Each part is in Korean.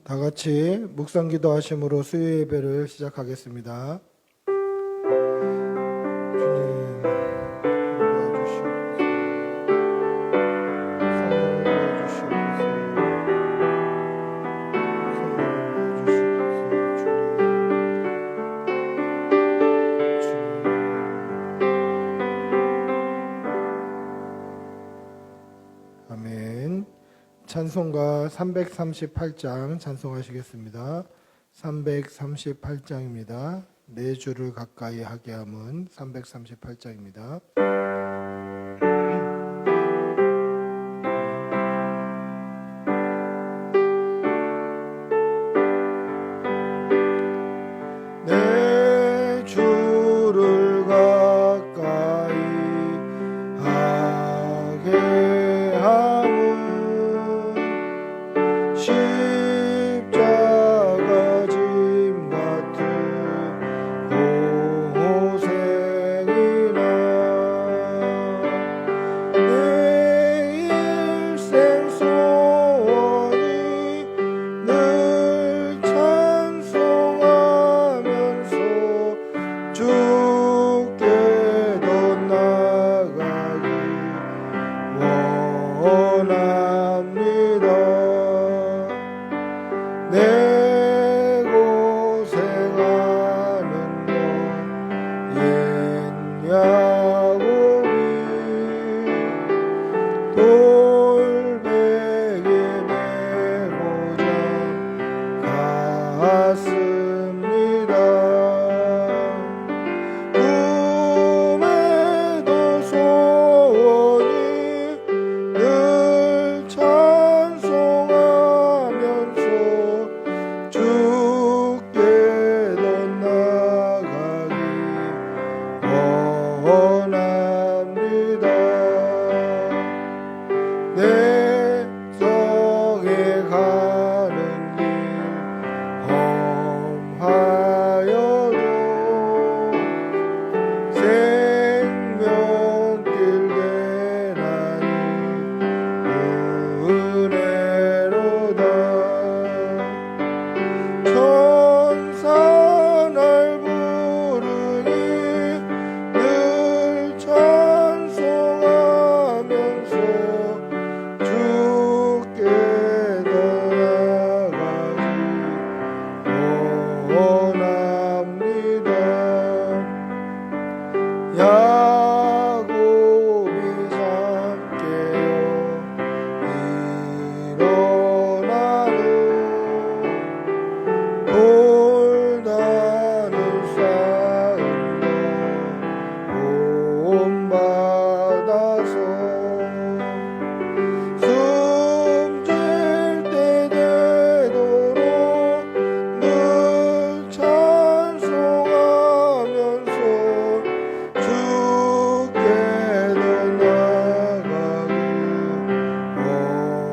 다 같이 묵상 기도하심으로 수요 예배를 시작하겠습니다. 주님 도와주시옵소서. 성령을 도와주시옵소서. 성령을 도와주시옵소서. 주님. 아멘. 찬송가 338장 찬송하시겠습니다. 338장입니다. 내 주를 가까이 하게 함은 338장입니다. 내 주를 가까이 하게 함은 십자가 짐 같은 고생이나 내 일생 소원이 늘 찬송하면서 주께 더 나아가기 원합니다. 내 고생하는 것 옛 야곱이 돌베개 메고자 갔습니다. 꿈에도 소원이 늘 찬송하면서 주께 더 나아가기 원합니다. 내 성에 가는 길 험하여도 생명길 대나니 은혜로다. 천사 날 부르니 늘 찬송하면서 주께 더 나아가기 원합니다. 야곱이 잠 깨어 일어나는 돌다는 싸움도 본받아서 숨질 때 되도록 늘 찬송하면서 주께 더 나아가기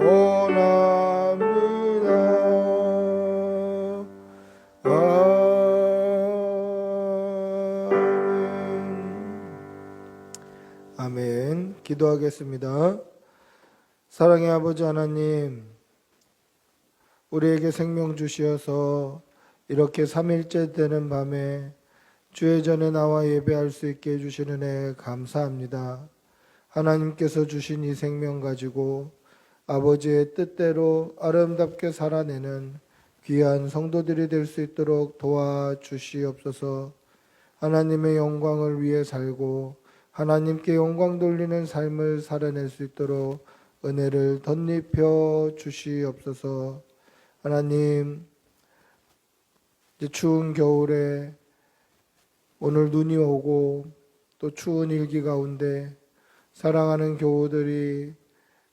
원합니다. 아멘. 기도하겠습니다. 사랑의 아버지 하나님, 우리에게 생명 주시어서 이렇게 3일째 되는 밤에 주의 전에 나와 예배할 수 있게 해주시는 애 감사합니다. 하나님께서 주신 이 생명 가지고 아버지의 뜻대로 아름답게 살아내는 귀한 성도들이 될 수 있도록 도와주시옵소서. 하나님의 영광을 위해 살고 하나님께 영광 돌리는 삶을 살아낼 수 있도록 은혜를 덧입혀 주시옵소서. 하나님, 이제 추운 겨울에 오늘 눈이 오고 또 추운 일기 가운데 사랑하는 교우들이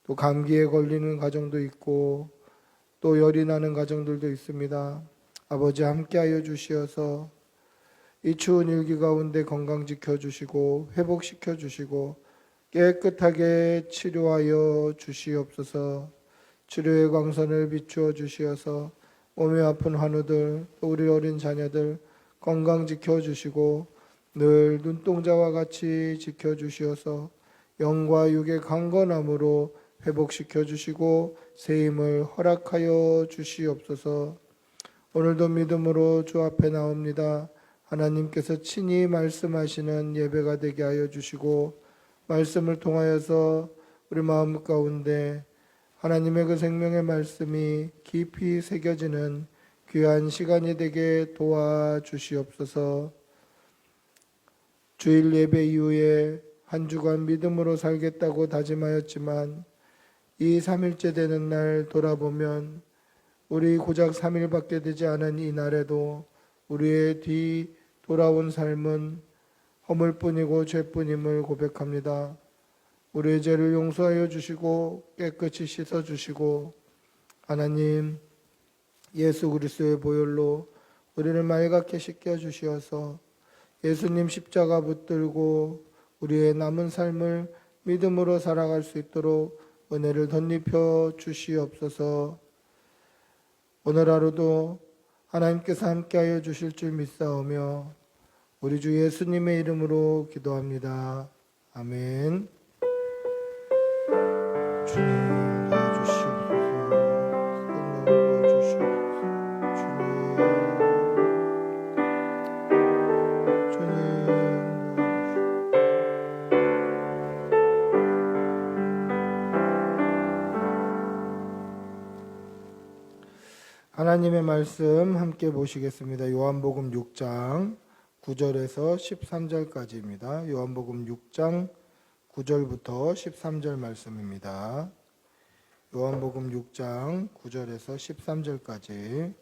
또 감기에 걸리는 가정도 있고 또 열이 나는 가정들도 있습니다. 아버지 함께하여 주시어서 이 추운 일기 가운데 건강 지켜주시고 회복시켜 주시고 깨끗하게 치료하여 주시옵소서. 치료의 광선을 비추어 주시어서 몸이 아픈 환우들, 또 우리 어린 자녀들 건강 지켜주시고 늘 눈동자와 같이 지켜주시어서 영과 육의 강건함으로 회복시켜 주시고 새 힘을 허락하여 주시옵소서. 오늘도 믿음으로 주 앞에 나옵니다. 하나님께서 친히 말씀하시는 예배가 되게 하여 주시고 말씀을 통하여서 우리 마음 가운데 하나님의 그 생명의 말씀이 깊이 새겨지는 귀한 시간이 되게 도와주시옵소서. 주일 예배 이후에 한 주간 믿음으로 살겠다고 다짐하였지만 이 3일째 되는 날 돌아보면 우리 고작 3일밖에 되지 않은 이 날에도 우리의 뒤 돌아온 삶은 허물뿐이고 죄뿐임을 고백합니다. 우리의 죄를 용서하여 주시고 깨끗이 씻어 주시고 하나님 예수 그리스도의 보혈로 우리를 맑게 씻겨 주시어서 예수님 십자가 붙들고 우리의 남은 삶을 믿음으로 살아갈 수 있도록 은혜를 덧입혀 주시옵소서. 오늘 하루도 하나님께서 함께하여 주실 줄 믿사오며 우리 주 예수님의 이름으로 기도합니다. 아멘. 주님 도와주시옵소서. 성령 도와주시옵소서. 주님 하나님의 말씀 함께 보시겠습니다. 요한복음 6장 9절에서 13절까지입니다. 요한복음 6장 9절부터 13절 말씀입니다. 요한복음 6장 9절에서 13절까지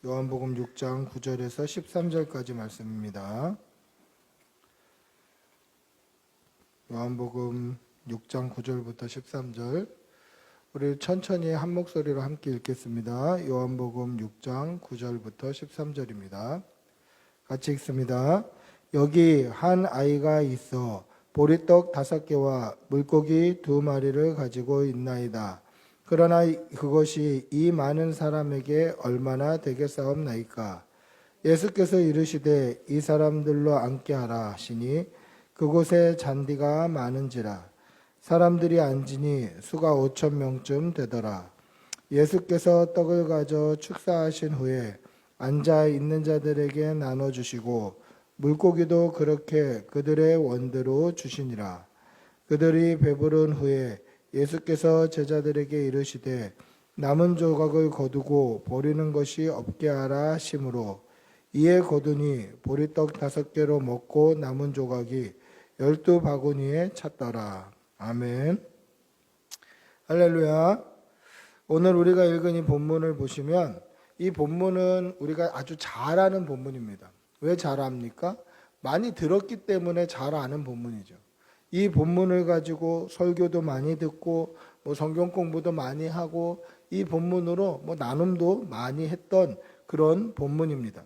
요한복음 6장 9절에서 13절까지 말씀입니다. 요한복음 6장 9절부터 13절 우리 천천히 한 목소리로 함께 읽겠습니다. 요한복음 6장 9절부터 13절입니다. 같이 읽습니다. 여기 한 아이가 있어 보리떡 5개와 물고기 2마리를 가지고 있나이다. 그러나 그것이 이 많은 사람에게 얼마나 되겠사옵나이까. 예수께서 이르시되 이 사람들로 앉게 하라 하시니 그곳에 잔디가 많은지라. 사람들이 앉으니 수가 5,000명쯤 되더라. 예수께서 떡을 가져 축사하신 후에 앉아 있는 자들에게 나눠주시고 물고기도 그렇게 그들의 원대로 주시니라. 그들이 배부른 후에 예수께서 제자들에게 이르시되 남은 조각을 거두고 버리는 것이 없게 하라 하시므로 이에 거두니 보리떡 5개로 먹고 남은 조각이 12바구니에 찼더라. 아멘. 할렐루야. 오늘 우리가 읽은 이 본문을 보시면 이 본문은 우리가 아주 잘 아는 본문입니다. 왜 잘 압니까? 많이 들었기 때문에 잘 아는 본문이죠. 이 본문을 가지고 설교도 많이 듣고 성경 공부도 많이 하고 이 본문으로 나눔도 많이 했던 그런 본문입니다.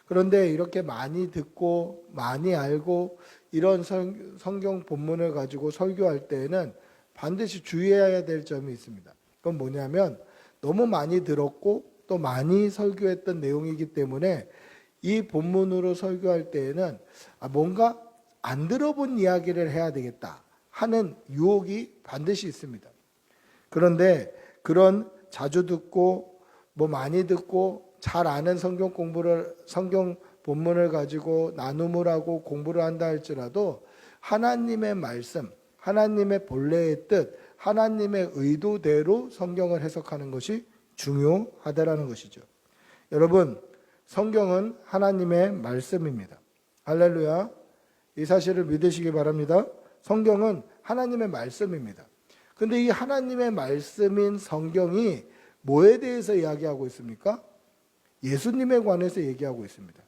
그런데 이렇게 많이 듣고 많이 알고 이런 성경 본문을 가지고 설교할 때에는 반드시 주의해야 될 점이 있습니다. 그건 뭐냐면 너무 많이 들었고 또 많이 설교했던 내용이기 때문에 이 본문으로 설교할 때에는 뭔가 안 들어본 이야기를 해야 되겠다 하는 유혹이 반드시 있습니다. 그런데 그런 자주 듣고 많이 듣고 잘 아는 성경 본문을 가지고 나눔을 하고 공부를 한다 할지라도 하나님의 말씀, 하나님의 본래의 뜻, 하나님의 의도대로 성경을 해석하는 것이 중요하다라는 것이죠. 여러분, 성경은 하나님의 말씀입니다. 할렐루야. 이 사실을 믿으시기 바랍니다. 성경은 하나님의 말씀입니다. 근데 이 하나님의 말씀인 성경이 뭐에 대해서 이야기하고 있습니까? 예수님에 관해서 얘기하고 있습니다.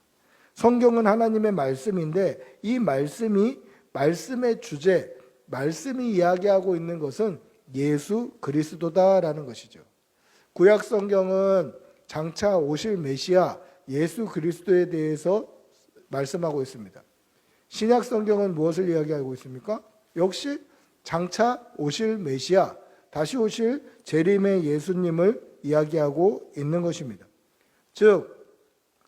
성경은 하나님의 말씀인데 이 말씀의 주제, 말씀이 이야기하고 있는 것은 예수 그리스도다라는 것이죠. 구약 성경은 장차 오실 메시아 예수 그리스도에 대해서 말씀하고 있습니다. 신약 성경은 무엇을 이야기하고 있습니까? 역시 장차 오실 메시아, 다시 오실 재림의 예수님을 이야기하고 있는 것입니다. 즉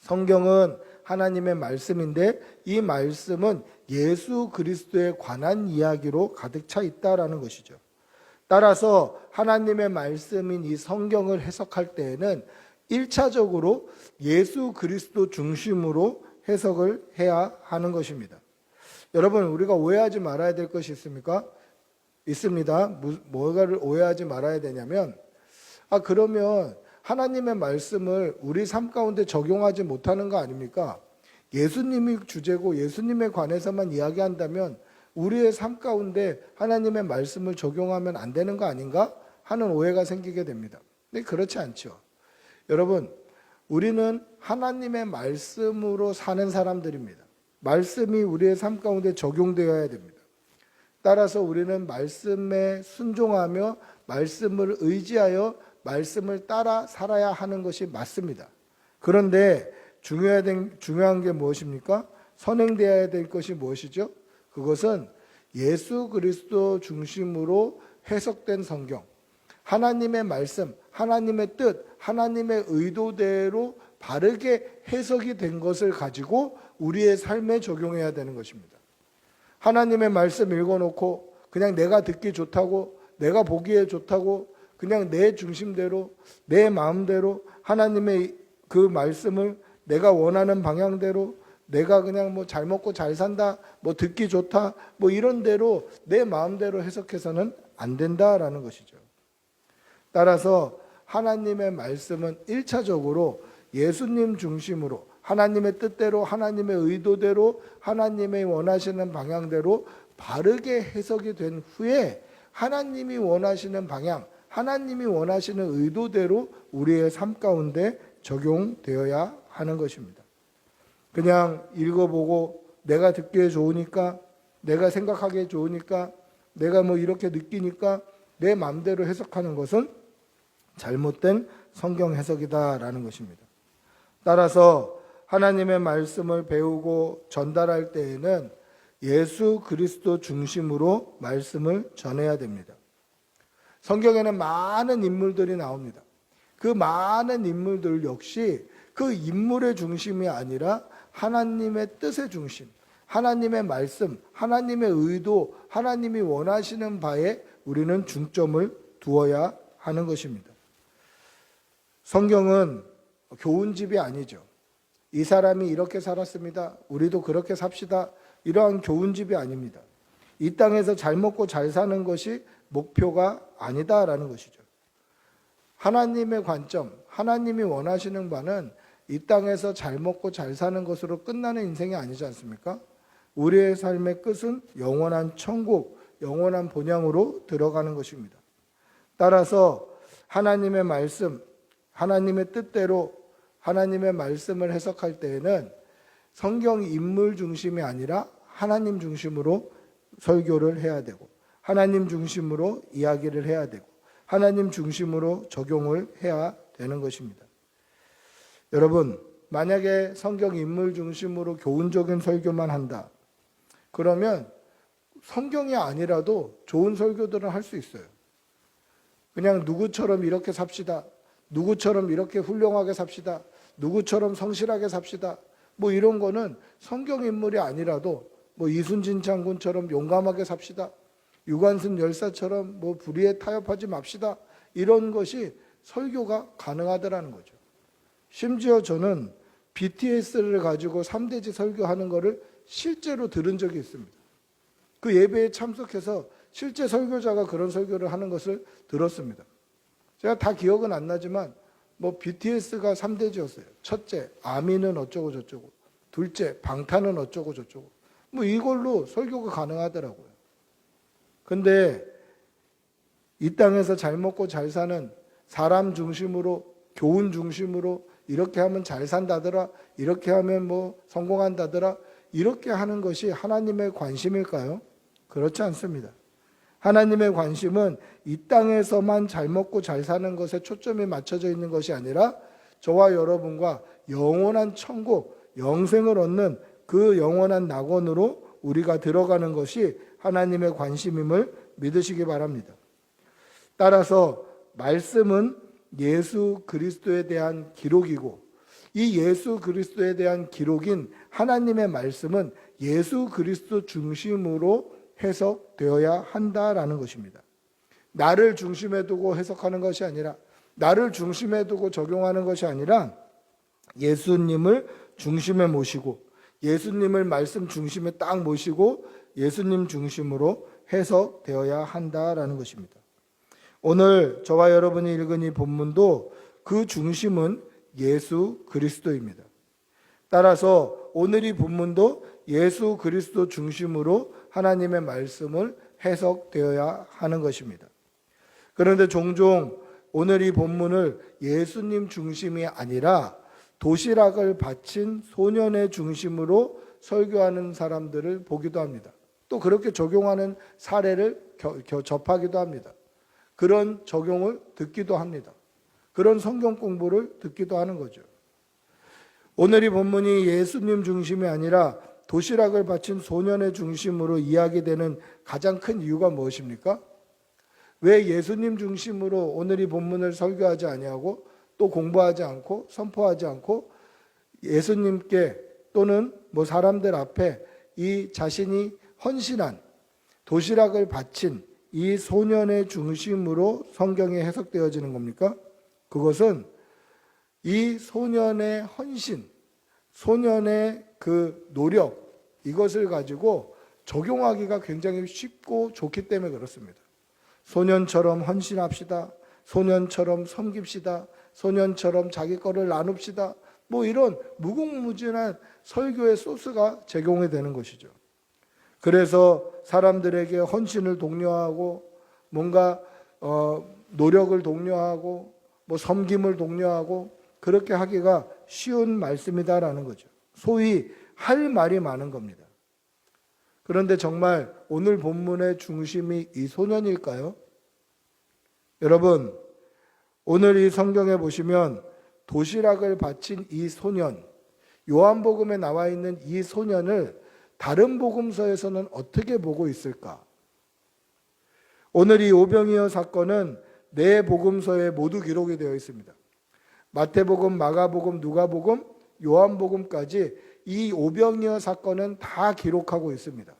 성경은 하나님의 말씀인데 이 말씀은 예수 그리스도에 관한 이야기로 가득 차 있다라는 것이죠. 따라서 하나님의 말씀인 이 성경을 해석할 때에는 1차적으로 예수 그리스도 중심으로 해석을 해야 하는 것입니다. 여러분, 우리가 오해하지 말아야 될 것이 있습니다. 뭐가를 오해하지 말아야 되냐면, 그러면 하나님의 말씀을 우리 삶 가운데 적용하지 못하는 거 아닙니까? 예수님이 주제고 예수님에 관해서만 이야기한다면 우리의 삶 가운데 하나님의 말씀을 적용하면 안 되는 거 아닌가 하는 오해가 생기게 됩니다. 근데 그렇지 않죠. 여러분, 우리는 하나님의 말씀으로 사는 사람들입니다. 말씀이 우리의 삶 가운데 적용되어야 됩니다. 따라서 우리는 말씀에 순종하며 말씀을 의지하여 말씀을 따라 살아야 하는 것이 맞습니다. 그런데 중요한 게 무엇입니까? 선행되어야 될 것이 무엇이죠? 그것은 예수 그리스도 중심으로 해석된 성경, 하나님의 말씀, 하나님의 뜻, 하나님의 의도대로 바르게 해석이 된 것을 가지고 우리의 삶에 적용해야 되는 것입니다. 하나님의 말씀 읽어놓고 그냥 내가 듣기 좋다고, 내가 보기에 좋다고, 그냥 내 중심대로, 내 마음대로 하나님의 그 말씀을 내가 원하는 방향대로, 내가 그냥 뭐 잘 먹고 잘 산다, 뭐 듣기 좋다, 뭐 이런 대로 내 마음대로 해석해서는 안 된다라는 것이죠. 따라서 하나님의 말씀은 1차적으로 예수님 중심으로 하나님의 뜻대로, 하나님의 의도대로, 하나님의 원하시는 방향대로 바르게 해석이 된 후에 하나님이 원하시는 방향, 하나님이 원하시는 의도대로 우리의 삶 가운데 적용되어야 하는 것입니다. 그냥 읽어보고 내가 듣기에 좋으니까, 내가 생각하기에 좋으니까, 내가 뭐 이렇게 느끼니까 내 마음대로 해석하는 것은 잘못된 성경 해석이다라는 것입니다. 따라서 하나님의 말씀을 배우고 전달할 때에는 예수 그리스도 중심으로 말씀을 전해야 됩니다. 성경에는 많은 인물들이 나옵니다. 그 많은 인물들 역시 그 인물의 중심이 아니라 하나님의 뜻의 중심, 하나님의 말씀, 하나님의 의도, 하나님이 원하시는 바에 우리는 중점을 두어야 하는 것입니다. 성경은 교훈집이 아니죠. 이 사람이 이렇게 살았습니다. 우리도 그렇게 삽시다. 이러한 교훈집이 아닙니다. 이 땅에서 잘 먹고 잘 사는 것이 목표가 아니다라는 것이죠. 하나님의 관점, 하나님이 원하시는 바는 이 땅에서 잘 먹고 잘 사는 것으로 끝나는 인생이 아니지 않습니까? 우리의 삶의 끝은 영원한 천국, 영원한 본향으로 들어가는 것입니다. 따라서 하나님의 말씀, 하나님의 뜻대로 하나님의 말씀을 해석할 때에는 성경 인물 중심이 아니라 하나님 중심으로 설교를 해야 되고, 하나님 중심으로 이야기를 해야 되고, 하나님 중심으로 적용을 해야 되는 것입니다. 여러분, 만약에 성경 인물 중심으로 교훈적인 설교만 한다, 그러면 성경이 아니라도 좋은 설교들은 할 수 있어요. 그냥 누구처럼 이렇게 삽시다, 누구처럼 이렇게 훌륭하게 삽시다, 누구처럼 성실하게 삽시다, 뭐 이런 거는 성경 인물이 아니라도 뭐 이순신 장군처럼 용감하게 삽시다, 유관순 열사처럼 뭐 불의에 타협하지 맙시다, 이런 것이 설교가 가능하더라는 거죠. 심지어 저는 BTS를 가지고 3대지 설교하는 거를 실제로 들은 적이 있습니다. 그 예배에 참석해서 실제 설교자가 그런 설교를 하는 것을 들었습니다. 제가 다 기억은 안 나지만 뭐 BTS가 3대지였어요. 첫째, 아미는 어쩌고 저쩌고, 둘째, 방탄은 어쩌고 저쩌고, 뭐 이걸로 설교가 가능하더라고요. 근데 이 땅에서 잘 먹고 잘 사는 사람 중심으로, 교훈 중심으로 이렇게 하면 잘 산다더라, 이렇게 하면 뭐 성공한다더라, 이렇게 하는 것이 하나님의 관심일까요? 그렇지 않습니다. 하나님의 관심은 이 땅에서만 잘 먹고 잘 사는 것에 초점이 맞춰져 있는 것이 아니라 저와 여러분과 영원한 천국, 영생을 얻는 그 영원한 낙원으로 우리가 들어가는 것이 하나님의 관심임을 믿으시기 바랍니다. 따라서 말씀은 예수 그리스도에 대한 기록이고, 이 예수 그리스도에 대한 기록인 하나님의 말씀은 예수 그리스도 중심으로 해석되어야 한다라는 것입니다. 나를 중심에 두고 해석하는 것이 아니라, 나를 중심에 두고 적용하는 것이 아니라 예수님을 중심에 모시고, 예수님을 말씀 중심에 딱 모시고 예수님 중심으로 해석되어야 한다라는 것입니다. 오늘 저와 여러분이 읽은 이 본문도 그 중심은 예수 그리스도입니다. 따라서 오늘 이 본문도 예수 그리스도 중심으로 하나님의 말씀을 해석되어야 하는 것입니다. 그런데 종종 오늘 이 본문을 예수님 중심이 아니라 도시락을 바친 소년의 중심으로 설교하는 사람들을 보기도 합니다. 또 그렇게 적용하는 사례를 접하기도 합니다. 그런 적용을 듣기도 합니다. 그런 성경 공부를 듣기도 하는 거죠. 오늘 이 본문이 예수님 중심이 아니라 도시락을 바친 소년의 중심으로 이야기되는 가장 큰 이유가 무엇입니까? 왜 예수님 중심으로 오늘 이 본문을 설교하지 아니하고 또 공부하지 않고 선포하지 않고 예수님께 또는 사람들 앞에 이 자신이 헌신한 도시락을 바친 이 소년의 중심으로 성경에 해석되어지는 겁니까? 그것은 이 소년의 헌신, 소년의 그 노력, 이것을 가지고 적용하기가 굉장히 쉽고 좋기 때문에 그렇습니다. 소년처럼 헌신합시다. 소년처럼 섬깁시다. 소년처럼 자기 거를 나눕시다. 이런 무궁무진한 설교의 소스가 제공이 되는 것이죠. 그래서 사람들에게 헌신을 독려하고 뭔가 노력을 독려하고 섬김을 독려하고 그렇게 하기가 쉬운 말씀이다라는 거죠. 소위 할 말이 많은 겁니다. 그런데 정말 오늘 본문의 중심이 이 소년일까요? 여러분, 오늘 이 성경에 보시면 도시락을 바친 이 소년, 요한복음에 나와 있는 이 소년을 다른 복음서에서는 어떻게 보고 있을까? 오늘 이 오병이어 사건은 네 복음서에 모두 기록이 되어 있습니다. 마태복음, 마가복음, 누가복음, 요한복음까지 이 오병이어 사건은 다 기록하고 있습니다.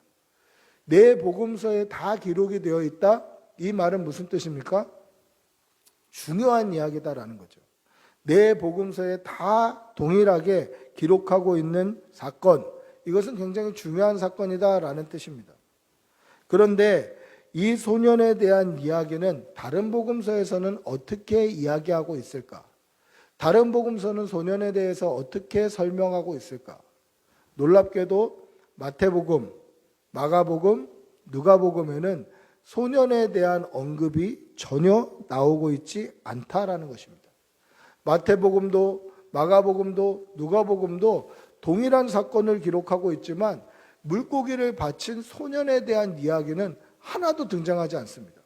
네 복음서에 다 기록이 되어 있다? 이 말은 무슨 뜻입니까? 중요한 이야기다라는 거죠. 네 복음서에 다 동일하게 기록하고 있는 사건, 이것은 굉장히 중요한 사건이다라는 뜻입니다. 그런데 이 소년에 대한 이야기는 다른 복음서에서는 어떻게 이야기하고 있을까? 다른 복음서는 소년에 대해서 어떻게 설명하고 있을까? 놀랍게도 마태복음, 마가복음, 누가복음에는 소년에 대한 언급이 전혀 나오고 있지 않다라는 것입니다. 마태복음도 마가복음도 누가복음도 동일한 사건을 기록하고 있지만 물고기를 바친 소년에 대한 이야기는 하나도 등장하지 않습니다.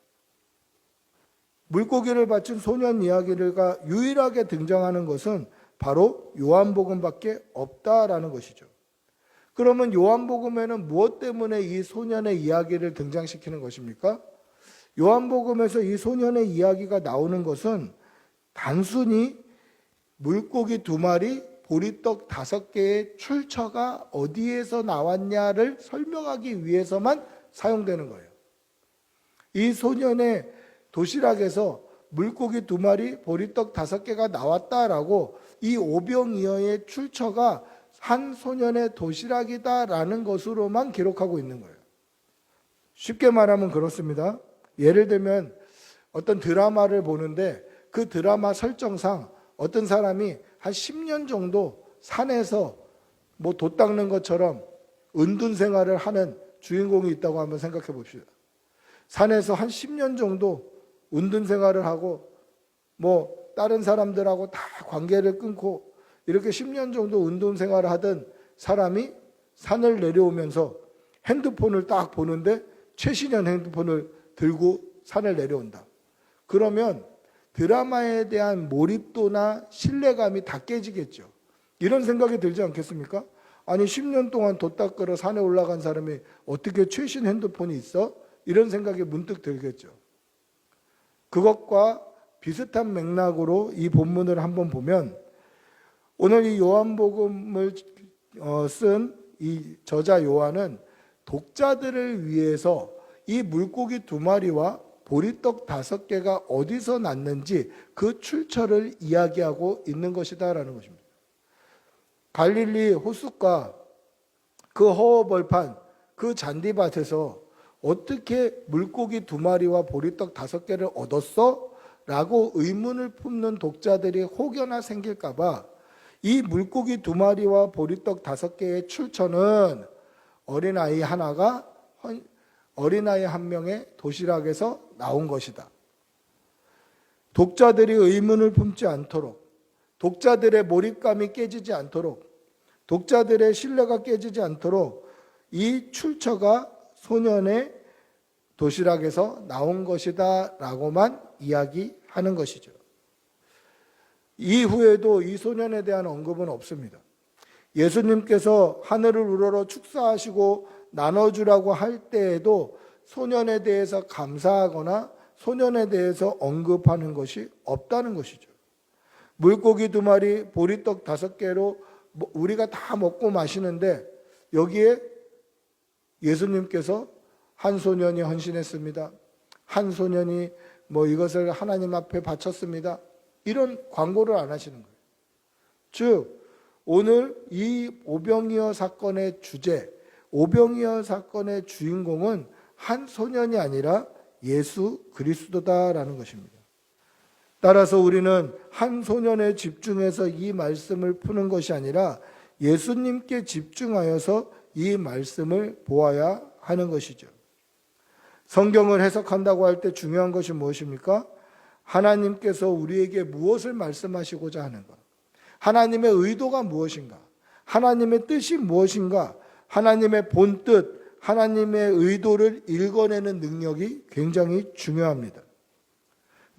물고기를 바친 소년 이야기가 유일하게 등장하는 것은 바로 요한복음밖에 없다라는 것이죠. 그러면 요한복음에는 무엇 때문에 이 소년의 이야기를 등장시키는 것입니까? 요한복음에서 이 소년의 이야기가 나오는 것은 단순히 물고기 2마리, 보리떡 5개의 출처가 어디에서 나왔냐를 설명하기 위해서만 사용되는 거예요. 이 소년의 도시락에서 물고기 2마리, 보리떡 5개가 나왔다라고 이 오병이어의 출처가 한 소년의 도시락이다라는 것으로만 기록하고 있는 거예요. 쉽게 말하면 그렇습니다. 예를 들면 어떤 드라마를 보는데 그 드라마 설정상 어떤 사람이 한 10년 정도 산에서 돛 닦는 것처럼 은둔 생활을 하는 주인공이 있다고 한번 생각해 봅시다. 산에서 한 10년 정도 은둔 생활을 하고 다른 사람들하고 다 관계를 끊고 이렇게 10년 정도 은둔 생활을 하던 사람이 산을 내려오면서 핸드폰을 딱 보는데 최신형 핸드폰을 들고 산을 내려온다. 그러면 드라마에 대한 몰입도나 신뢰감이 다 깨지겠죠. 이런 생각이 들지 않겠습니까? 아니 10년 동안 돛 닦으러 산에 올라간 사람이 어떻게 최신 핸드폰이 있어? 이런 생각이 문득 들겠죠. 그것과 비슷한 맥락으로 이 본문을 한번 보면 오늘 이 요한복음을 쓴 이 저자 요한은 독자들을 위해서 이 물고기 2마리와 보리떡 5개가 어디서 났는지 그 출처를 이야기하고 있는 것이다라는 것입니다. 갈릴리 호숫가 그 허허벌판 그 잔디밭에서 어떻게 물고기 2마리와 보리떡 5개를 얻었어? 라고 의문을 품는 독자들이 혹여나 생길까 봐 이 물고기 2마리와 보리떡 5개의 출처는 어린아이 한 명의 도시락에서 나온 것이다. 독자들이 의문을 품지 않도록, 독자들의 몰입감이 깨지지 않도록, 독자들의 신뢰가 깨지지 않도록 이 출처가 소년의 도시락에서 나온 것이다 라고만 이야기하는 것이죠. 이후에도 이 소년에 대한 언급은 없습니다. 예수님께서 하늘을 우러러 축사하시고 나눠주라고 할 때에도 소년에 대해서 감사하거나 소년에 대해서 언급하는 것이 없다는 것이죠. 물고기 2마리, 보리떡 5개로 우리가 다 먹고 마시는데 여기에 예수님께서 한 소년이 헌신했습니다. 한 소년이 이것을 하나님 앞에 바쳤습니다. 이런 광고를 안 하시는 거예요. 즉 오늘 이 오병이어 사건의 주제, 오병이어 사건의 주인공은 한 소년이 아니라 예수 그리스도다라는 것입니다. 따라서 우리는 한 소년에 집중해서 이 말씀을 푸는 것이 아니라 예수님께 집중하여서 이 말씀을 보아야 하는 것이죠. 성경을 해석한다고 할 때 중요한 것이 무엇입니까? 하나님께서 우리에게 무엇을 말씀하시고자 하는가? 하나님의 의도가 무엇인가? 하나님의 뜻이 무엇인가? 하나님의 본뜻, 하나님의 의도를 읽어내는 능력이 굉장히 중요합니다.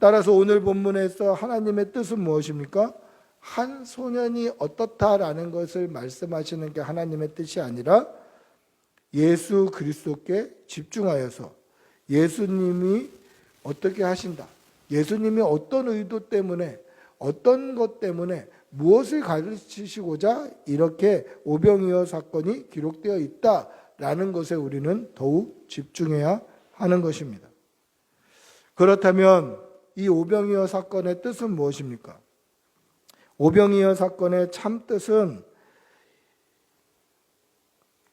따라서 오늘 본문에서 하나님의 뜻은 무엇입니까? 한 소년이 어떻다라는 것을 말씀하시는 게 하나님의 뜻이 아니라 예수 그리스도께 집중하여서 예수님이 어떻게 하신다, 예수님이 어떤 의도 때문에, 어떤 것 때문에 무엇을 가르치시고자 이렇게 오병이어 사건이 기록되어 있다라는 것에 우리는 더욱 집중해야 하는 것입니다. 그렇다면 이 오병이어 사건의 뜻은 무엇입니까? 오병이어 사건의 참 뜻은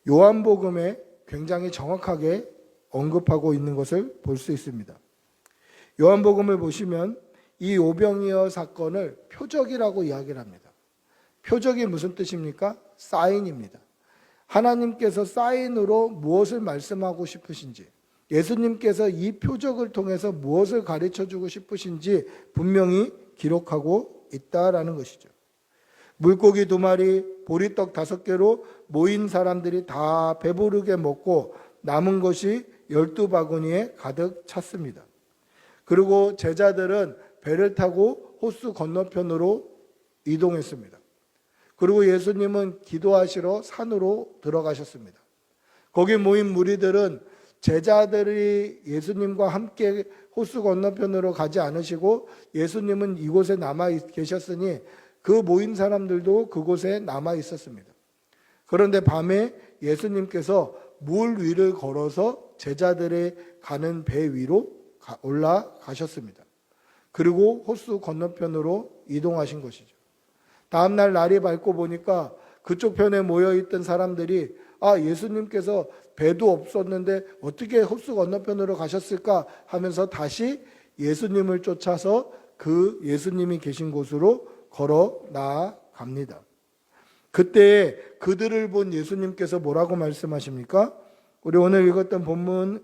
요한복음에 굉장히 정확하게 언급하고 있는 것을 볼 수 있습니다. 요한복음을 보시면 이 오병이어 사건을 표적이라고 이야기를 합니다. 표적이 무슨 뜻입니까? 사인입니다. 하나님께서 사인으로 무엇을 말씀하고 싶으신지, 예수님께서 이 표적을 통해서 무엇을 가르쳐주고 싶으신지 분명히 기록하고 있다라는 것이죠. 물고기 2마리, 보리떡 5개로 모인 사람들이 다 배부르게 먹고 남은 것이 12바구니에 가득 찼습니다. 그리고 제자들은 배를 타고 호수 건너편으로 이동했습니다. 그리고 예수님은 기도하시러 산으로 들어가셨습니다. 거기 모인 무리들은 제자들이 예수님과 함께 호수 건너편으로 가지 않으시고 예수님은 이곳에 남아 계셨으니 그 모인 사람들도 그곳에 남아 있었습니다. 그런데 밤에 예수님께서 물 위를 걸어서 제자들이 가는 배 위로 올라가셨습니다. 그리고 호수 건너편으로 이동하신 것이죠. 다음날 날이 밝고 보니까 그쪽 편에 모여있던 사람들이 예수님께서 배도 없었는데 어떻게 호수 건너편으로 가셨을까 하면서 다시 예수님을 쫓아서 그 예수님이 계신 곳으로 걸어 나아갑니다. 그때 그들을 본 예수님께서 뭐라고 말씀하십니까? 우리 오늘 읽었던 본문,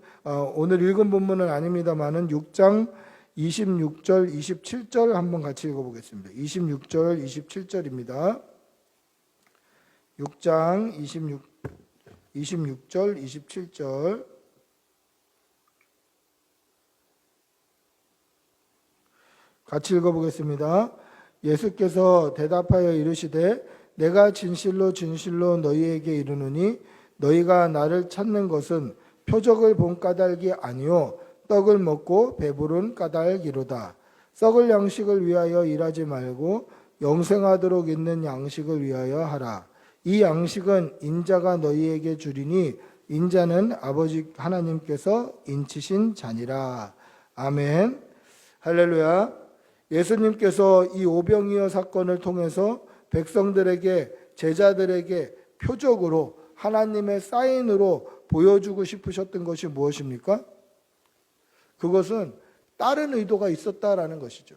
오늘 읽은 본문은 아닙니다만은 6장 26절, 27절 한번 같이 읽어보겠습니다. 26절, 27절입니다. 6장 26절, 27절. 같이 읽어보겠습니다. 예수께서 대답하여 이르시되 내가 진실로 진실로 너희에게 이르노니 너희가 나를 찾는 것은 표적을 본 까닭이 아니요 떡을 먹고 배부른 까닭이로다. 썩을 양식을 위하여 일하지 말고 영생하도록 있는 양식을 위하여 하라. 이 양식은 인자가 너희에게 주리니 인자는 아버지 하나님께서 인치신 자니라. 아멘. 할렐루야. 예수님께서 이 오병이어 사건을 통해서 백성들에게, 제자들에게 표적으로, 하나님의 사인으로 보여주고 싶으셨던 것이 무엇입니까? 그것은 다른 의도가 있었다라는 것이죠.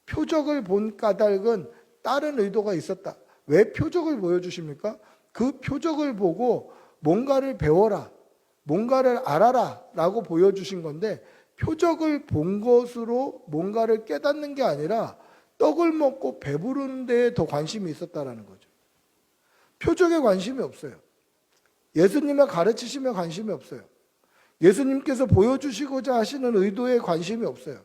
표적을 본 까닭은 다른 의도가 있었다. 왜 표적을 보여주십니까? 그 표적을 보고 뭔가를 배워라, 뭔가를 알아라 라고 보여주신 건데, 표적을 본 것으로 뭔가를 깨닫는 게 아니라 떡을 먹고 배부르는 데에 더 관심이 있었다라는 거죠. 표적에 관심이 없어요. 예수님의 가르치심에 관심이 없어요. 예수님께서 보여주시고자 하시는 의도에 관심이 없어요.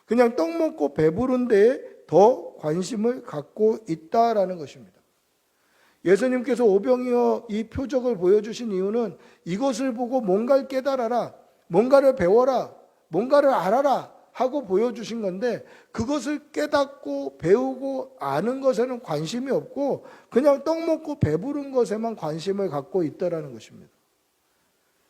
그냥 떡 먹고 배부른 데에 더 관심을 갖고 있다라는 것입니다. 예수님께서 오병이어 이 표적을 보여주신 이유는 이것을 보고 뭔가를 깨달아라, 뭔가를 배워라, 뭔가를 알아라 하고 보여주신 건데, 그것을 깨닫고 배우고 아는 것에는 관심이 없고 그냥 떡 먹고 배부른 것에만 관심을 갖고 있다라는 것입니다.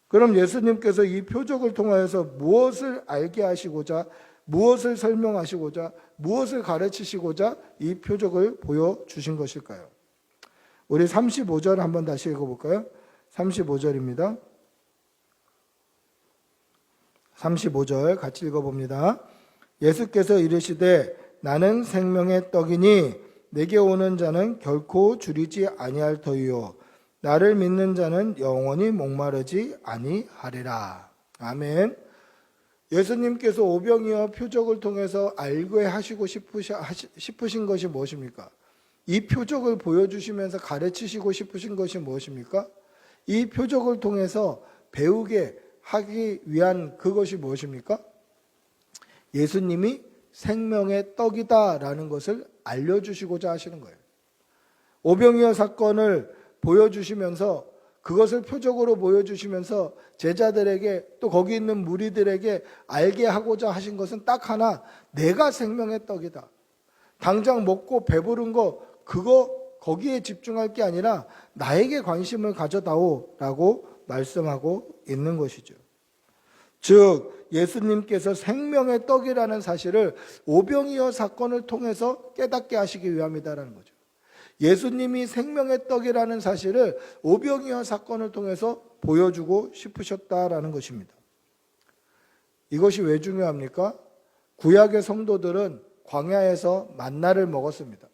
그럼 예수님께서 이 표적을 통하여서 무엇을 알게 하시고자, 무엇을 설명하시고자, 무엇을 가르치시고자 이 표적을 보여주신 것일까요? 우리 35절 한번 다시 읽어볼까요? 35절입니다. 35절 같이 읽어봅니다. 예수께서 이르시되 나는 생명의 떡이니 내게 오는 자는 결코 줄이지 아니할 터이요 나를 믿는 자는 영원히 목마르지 아니하리라. 아멘. 예수님께서 오병이어 표적을 통해서 알게 하시고 싶으신 것이 무엇입니까? 이 표적을 보여주시면서 가르치시고 싶으신 것이 무엇입니까? 이 표적을 통해서 배우게 하기 위한 그것이 무엇입니까? 예수님이 생명의 떡이다라는 것을 알려주시고자 하시는 거예요. 오병이어 사건을 보여주시면서, 그것을 표적으로 보여주시면서 제자들에게, 또 거기 있는 무리들에게 알게 하고자 하신 것은 딱 하나, 내가 생명의 떡이다. 당장 먹고 배부른 거 거기에 집중할 게 아니라 나에게 관심을 가져다오라고 말씀하고 있는 것이죠. 즉 예수님께서 생명의 떡이라는 사실을 오병이어 사건을 통해서 깨닫게 하시기 위함이다라는 거죠. 예수님이 생명의 떡이라는 사실을 오병이어 사건을 통해서 보여주고 싶으셨다라는 것입니다. 이것이 왜 중요합니까? 구약의 성도들은 광야에서 만나를 먹었습니다.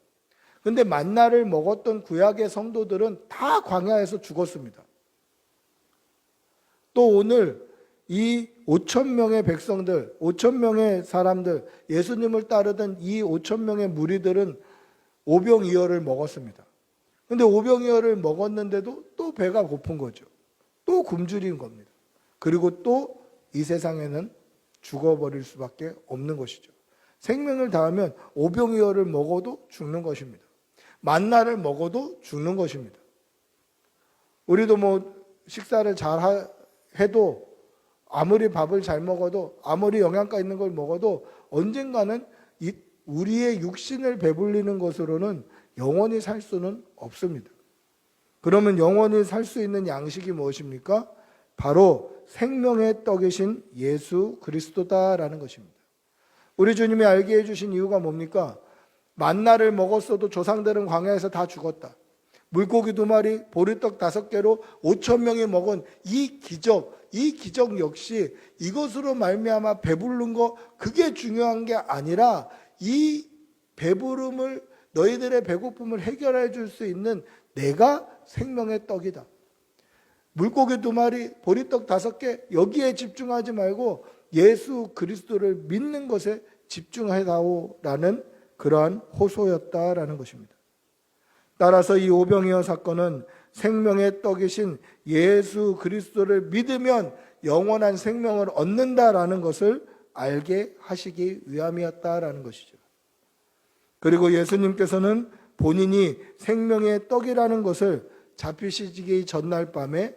근데 만나를 먹었던 구약의 성도들은 다 광야에서 죽었습니다. 또 오늘 이 5,000명의 백성들, 5,000명의 사람들, 예수님을 따르던 이 5,000명의 무리들은 오병이어를 먹었습니다. 근데 오병이어를 먹었는데도 또 배가 고픈 거죠. 또 굶주린 겁니다. 그리고 또 이 세상에는 죽어버릴 수밖에 없는 것이죠. 생명을 다하면 오병이어를 먹어도 죽는 것입니다. 만나를 먹어도 죽는 것입니다. 우리도 식사를 잘 해도, 아무리 밥을 잘 먹어도, 아무리 영양가 있는 걸 먹어도 언젠가는 우리의 육신을 배불리는 것으로는 영원히 살 수는 없습니다. 그러면 영원히 살 수 있는 양식이 무엇입니까? 바로 생명의 떡이신 예수 그리스도다라는 것입니다. 우리 주님이 알게 해주신 이유가 뭡니까? 만나를 먹었어도 조상들은 광야에서 다 죽었다. 물고기 2마리, 보리떡 5개로 5,000명이 먹은 이 기적 역시 이것으로 말미암아 배부른 거, 그게 중요한 게 아니라 이 배부름을, 너희들의 배고픔을 해결해 줄 수 있는 내가 생명의 떡이다. 물고기 2마리, 보리떡 5개, 여기에 집중하지 말고 예수 그리스도를 믿는 것에 집중해다오라는 그러한 호소였다라는 것입니다. 따라서 이 오병이어 사건은 생명의 떡이신 예수 그리스도를 믿으면 영원한 생명을 얻는다라는 것을 알게 하시기 위함이었다라는 것이죠. 그리고 예수님께서는 본인이 생명의 떡이라는 것을 잡히시기 전날 밤에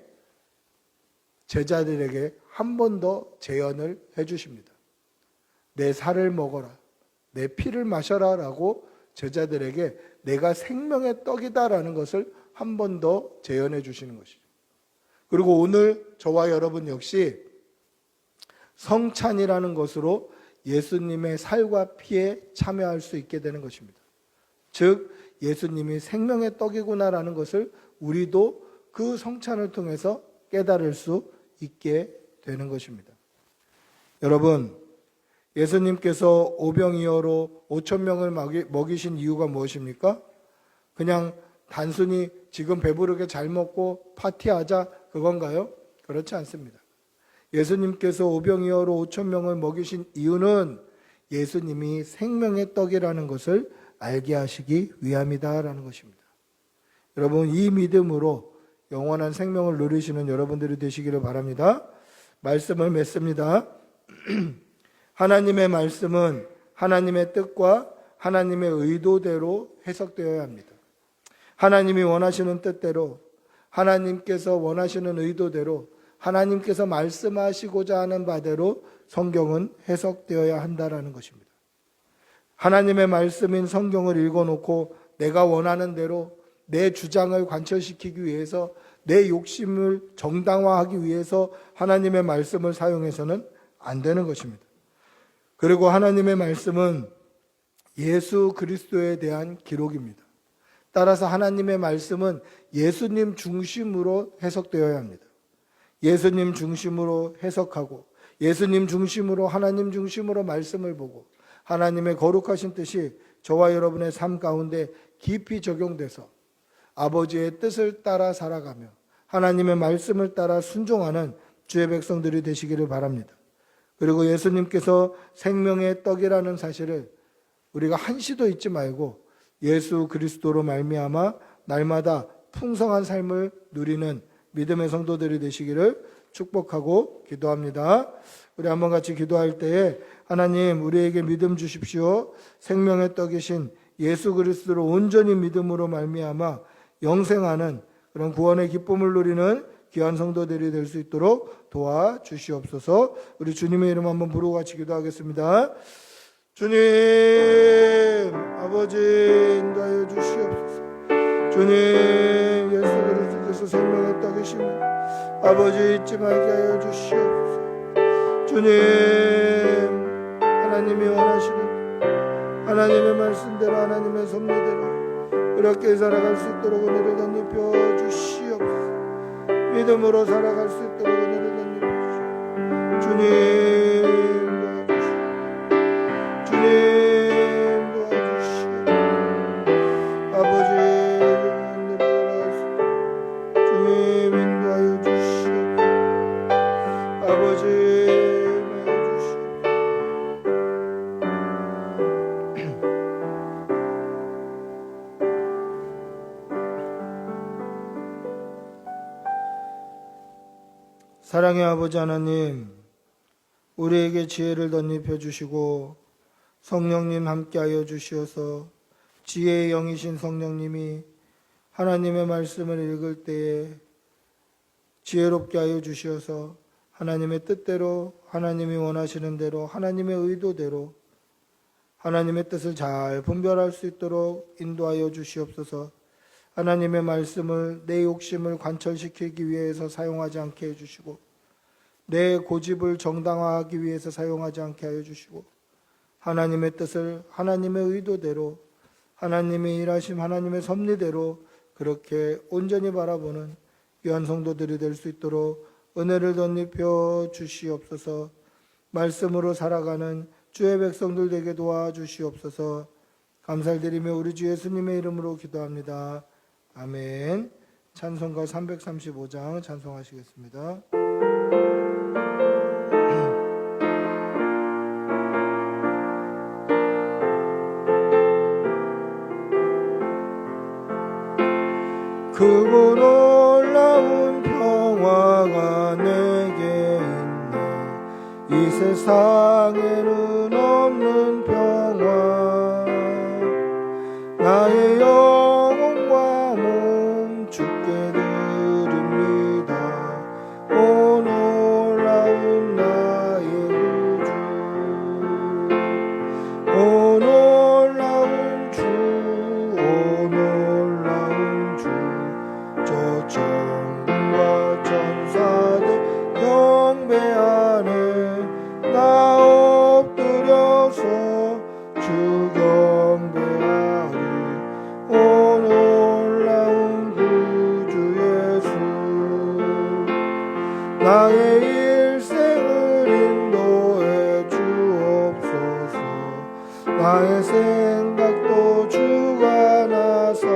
제자들에게 한 번 더 재언을 해주십니다. 내 살을 먹어라, 내 피를 마셔라 라고 제자들에게 내가 생명의 떡이다라는 것을 한 번 더 재현해 주시는 것이죠. 그리고 오늘 저와 여러분 역시 성찬이라는 것으로 예수님의 살과 피에 참여할 수 있게 되는 것입니다. 즉 예수님이 생명의 떡이구나라는 것을 우리도 그 성찬을 통해서 깨달을 수 있게 되는 것입니다. 여러분, 예수님께서 오병이어로 5천 명을 먹이신 이유가 무엇입니까? 그냥 단순히 지금 배부르게 잘 먹고 파티하자 그건가요? 그렇지 않습니다. 예수님께서 오병이어로 5천 명을 먹이신 이유는 예수님이 생명의 떡이라는 것을 알게 하시기 위함이다라는 것입니다. 여러분, 이 믿음으로 영원한 생명을 누리시는 여러분들이 되시기를 바랍니다. 말씀을 맺습니다. 하나님의 말씀은 하나님의 뜻과 하나님의 의도대로 해석되어야 합니다. 하나님이 원하시는 뜻대로, 하나님께서 원하시는 의도대로, 하나님께서 말씀하시고자 하는 바대로 성경은 해석되어야 한다라는 것입니다. 하나님의 말씀인 성경을 읽어놓고 내가 원하는 대로 내 주장을 관철시키기 위해서, 내 욕심을 정당화하기 위해서 하나님의 말씀을 사용해서는 안 되는 것입니다. 그리고 하나님의 말씀은 예수 그리스도에 대한 기록입니다. 따라서 하나님의 말씀은 예수님 중심으로 해석되어야 합니다. 예수님 중심으로 해석하고 예수님 중심으로, 하나님 중심으로 말씀을 보고 하나님의 거룩하신 뜻이 저와 여러분의 삶 가운데 깊이 적용돼서 아버지의 뜻을 따라 살아가며 하나님의 말씀을 따라 순종하는 주의 백성들이 되시기를 바랍니다. 그리고 예수님께서 생명의 떡이라는 사실을 우리가 한시도 잊지 말고 예수 그리스도로 말미암아 날마다 풍성한 삶을 누리는 믿음의 성도들이 되시기를 축복하고 기도합니다. 우리 한번 같이 기도할 때에 하나님, 우리에게 믿음 주십시오. 생명의 떡이신 예수 그리스도로 온전히 믿음으로 말미암아 영생하는 그런 구원의 기쁨을 누리는 귀한 성도들이 될 수 있도록 도와주시옵소서. 우리 주님의 이름 한번 부르고 같이 기도하겠습니다. 주님, 아버지 인도하여 주시옵소서. 주님, 예수 그리스도께서 생명의 떡이심을 아버지 잊지 말게 하여 주시옵소서. 주님, 하나님이 원하시는 하나님의 말씀대로, 하나님의 섭리대로 그렇게 살아갈 수 있도록 은혜를 덧입혀 주시옵소서. 믿음으로 살아갈 수 있도록 은혜를 덧입혀 주시옵소서. 주님 도와주시옵소서. 주님 도와주시옵소서. 아버지 내려갈 수 있도록 주님 인도하여 주시옵소서. 아버지 인도하여 주시옵소서. 사랑의 아버지 하나님, 우리에게 지혜를 덧입혀 주시고 성령님 함께하여 주시어서 지혜의 영이신 성령님이 하나님의 말씀을 읽을 때에 지혜롭게 하여 주시어서 하나님의 뜻대로, 하나님이 원하시는 대로, 하나님의 의도대로 하나님의 뜻을 잘 분별할 수 있도록 인도하여 주시옵소서. 하나님의 말씀을 내 욕심을 관철시키기 위해서 사용하지 않게 해주시고, 내 고집을 정당화하기 위해서 사용하지 않게 하여 주시고, 하나님의 뜻을 하나님의 의도대로, 하나님의 일하심, 하나님의 섭리대로 그렇게 온전히 바라보는 귀한 성도들이 될 수 있도록 은혜를 덧입혀 주시옵소서. 말씀으로 살아가는 주의 백성들 되게 도와주시옵소서. 감사드리며 우리 주 예수님의 이름으로 기도합니다. 아멘. 찬송가 335장 찬송하시겠습니다. 크고 놀라운 평화가 내게 있네. 이 세상에는 없는 평화. 나의 영혼과 몸 주께 드립니다. 오 놀라운 나의 구주, 오 놀라운 주 나의 생각도 주관하사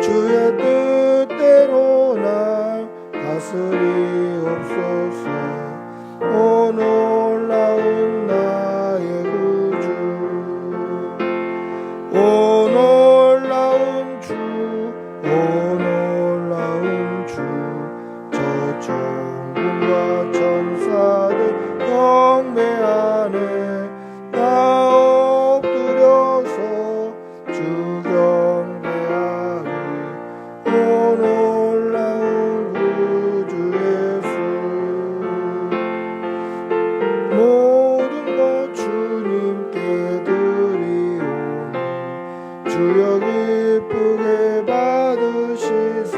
주의 뜻대로 날 다스리옵소서. 오 놀라운 나의 구주, 오 놀라운 주, 오 놀라운 주, 저 천군과 천사들 경배하네. 나 엎드려서 주 경배하리. 오 놀라운 구주 예수, 모든 것 주님께 드리오니 주여 기쁘게 받으시사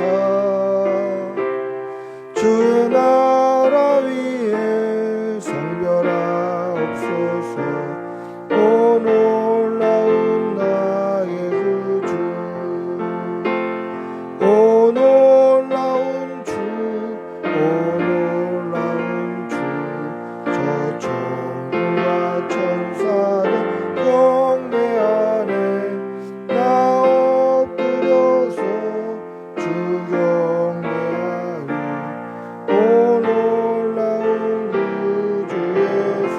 주의 나라 위에 성별하옵소서. 오 놀라운 나의 구주, 오 놀라운 주, 오 놀라운 주, 저 천군과 천사들 경배하네. 나 엎드려서 주 경배하리. 오 놀라운 구주 예수,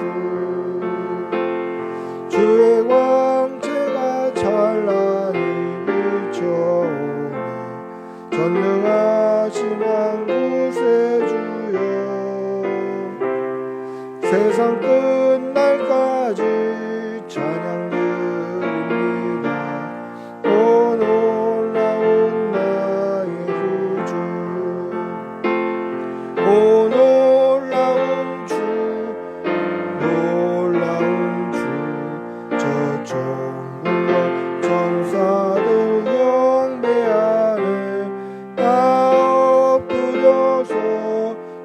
주의 광채가 찬란히 비춰오네. 전능하신 구세주여, 세상 끝날까지 찬양 드립니다. 오 놀라운 나의 구주, 오 놀라운 주, 놀라운 주, 저 천군과 천사들 경배하네. 나 엎드려서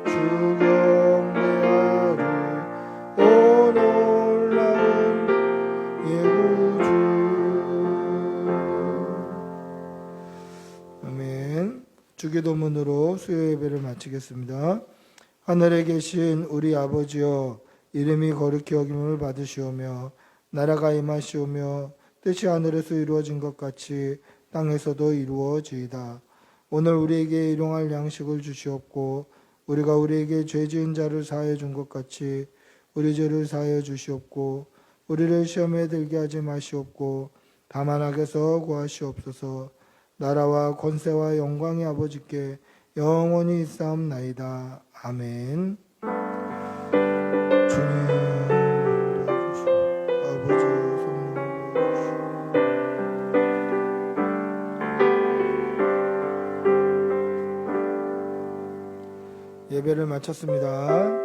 주 경배하리. 오 놀라운 예구주. 아멘. 주기도문으로 수요 예배를 마치겠습니다. 하늘에 계신 우리 아버지여, 이름이 거룩히 여김을 받으시오며 나라가 임하시오며 뜻이 하늘에서 이루어진 것 같이 땅에서도 이루어지이다. 오늘 우리에게 일용할 양식을 주시옵고 우리가 우리에게 죄 지은 자를 사하여 준 것 같이 우리 죄를 사하여 주시옵고 우리를 시험에 들게 하지 마시옵고 다만 악에서 구하시옵소서. 나라와 권세와 영광이 아버지께 영원히 있사옵나이다. 아멘. 주님 도와주시오. 아버지 성령 도와주시오. 예배를 마쳤습니다.